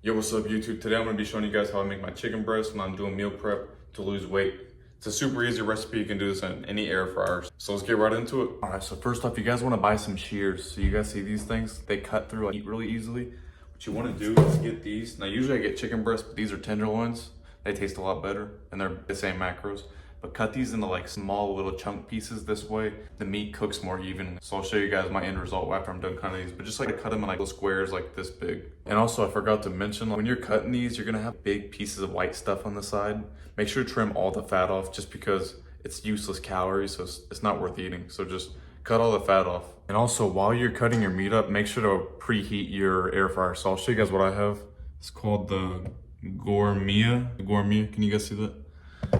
Yo, what's up YouTube? Today I'm going to be showing you guys how I make my chicken breast when I'm doing meal prep to lose weight. It's a super easy recipe. You can do this in any air fryer. So let's get right into it. All right, so first off, you guys want to buy some shears. So you guys see these things? They cut through like really easily. What you want to do is get these. Now usually I get chicken breasts, but these are tenderloins. They taste a lot better and they're the same macros. But cut these into like small little chunk pieces. This way the meat cooks more evenly. So I'll show you guys my end result after I'm done cutting these, but just like cut them in like little squares like this big. And also I forgot to mention, like, when you're cutting these, you're gonna have big pieces of white stuff on the side. Make sure to trim all the fat off just because it's useless calories, so it's not worth eating. So just cut all the fat off. And also while you're cutting your meat up, make sure to preheat your air fryer. So I'll show you guys what I have. It's called the Gourmet. Can you guys see that?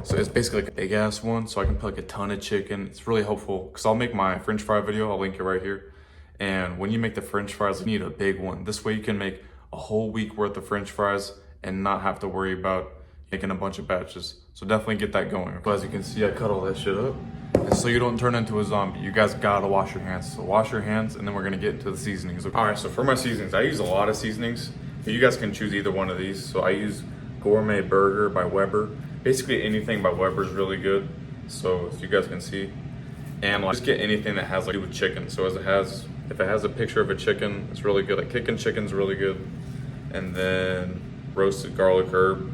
So it's basically like a big ass one, so I can put like a ton of chicken. It's really helpful because I'll make my French fry video. I'll link it right here. And when you make the French fries, you need a big one. This way you can make a whole week worth of French fries and not have to worry about making a bunch of batches. So definitely get that going. But as you can see, I cut all that shit up. And so you don't turn into a zombie, you guys gotta wash your hands. So wash your hands and then we're gonna get into the seasonings. All right, so for my seasonings, I use a lot of seasonings. You guys can choose either one of these. So I use Gourmet Burger by Weber. Basically anything by Weber is really good. So as you guys can see, and like, just get anything that has like to do with chicken. So if it has a picture of a chicken, it's really good. Like kicking chicken's really good. And then roasted garlic herb.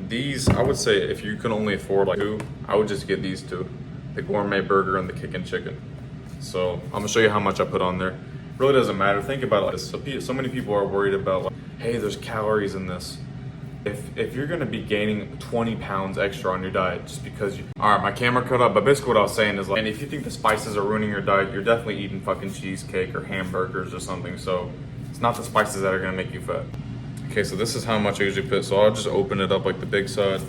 These, I would say if you can only afford like two, I would just get these two, the Gourmet Burger and the kicking chicken. So I'm gonna show you how much I put on there. Really doesn't matter. Think about it like this. So many people are worried about like, hey, there's calories in this. If you're gonna be gaining 20 pounds extra on your diet just because you... All right, my camera cut up, but basically what I was saying is like, and if you think the spices are ruining your diet, you're definitely eating fucking cheesecake or hamburgers or something. So it's not the spices that are gonna make you fat. Okay, so this is how much I usually put. So I'll just open it up like the big side.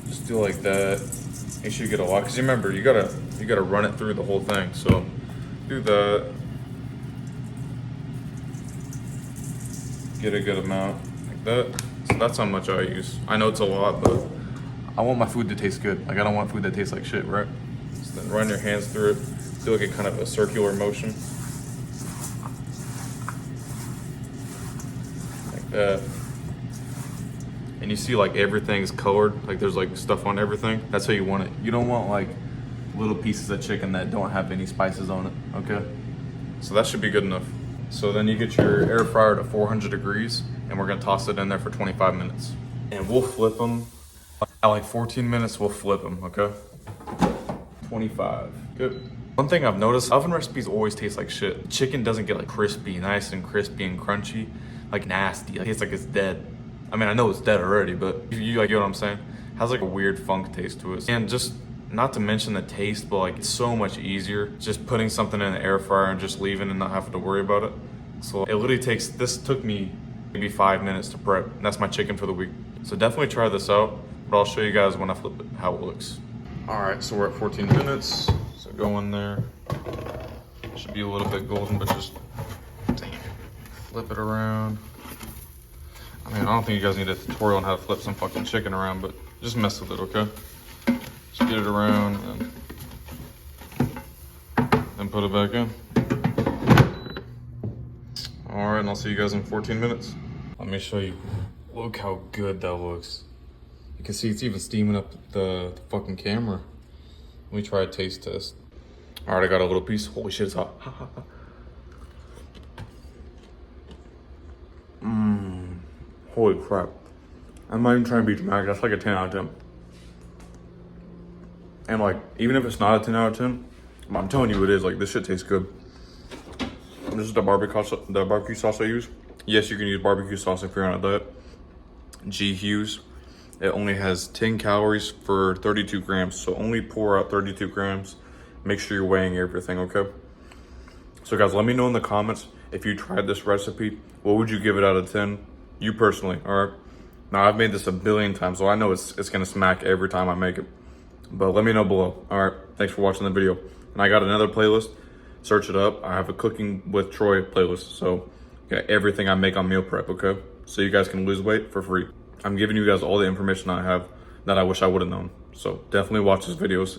Just do like that. Make sure you get a lot, because remember, you gotta run it through the whole thing. So do that. Get a good amount. That. So that's how much I use. I know it's a lot, but I want my food to taste good. Like I don't want food that tastes like shit, right? So then run your hands through it. Do like a kind of a circular motion. Like that. And you see like everything's colored. Like there's like stuff on everything. That's how you want it. You don't want like little pieces of chicken that don't have any spices on it, okay? So that should be good enough. So then you get your air fryer to 400 degrees and we're gonna toss it in there for 25 minutes. And we'll flip them. At like 14 minutes, we'll flip them, okay? 25, good. One thing I've noticed, oven recipes always taste like shit. Chicken doesn't get like crispy, nice and crispy and crunchy, like nasty. It tastes like it's dead. I mean, I know it's dead already, but you like, you know what I'm saying? It has like a weird funk taste to it. And just, not to mention the taste, but like it's so much easier just putting something in the air fryer and just leaving and not having to worry about it. So it literally this took me maybe 5 minutes to prep. And that's my chicken for the week. So definitely try this out, but I'll show you guys when I flip it, how it looks. All right, so we're at 14 minutes. So go in there. Should be a little bit golden, but just flip it around. I mean, I don't think you guys need a tutorial on how to flip some fucking chicken around, but just mess with it, okay? Just get it around and then put it back in. All right, and I'll see you guys in 14 minutes. Let me show you. Look how good that looks. You can see it's even steaming up the fucking camera. Let me try a taste test. All right, I got a little piece. Holy shit, it's hot. Holy crap. I'm not even trying to be dramatic. That's like a 10 out of 10. And like, even if it's not a 10 out of 10, I'm telling you it is. Like, this shit tastes good. This is the barbecue sauce I use. Yes, you can use barbecue sauce if you're on a diet. G Hughes. It only has 10 calories for 32 grams. So only pour out 32 grams. Make sure you're weighing everything, okay? So guys, let me know in the comments if you tried this recipe. What would you give it out of 10? You personally, all right? Now, I've made this a billion times, so I know it's gonna smack every time I make it. But let me know below. All right, thanks for watching the video. And I got another playlist. Search it up. I have a Cooking with Troy playlist. So yeah, everything I make on meal prep, okay? So you guys can lose weight for free. I'm giving you guys all the information I have that I wish I would have known. So definitely watch these videos.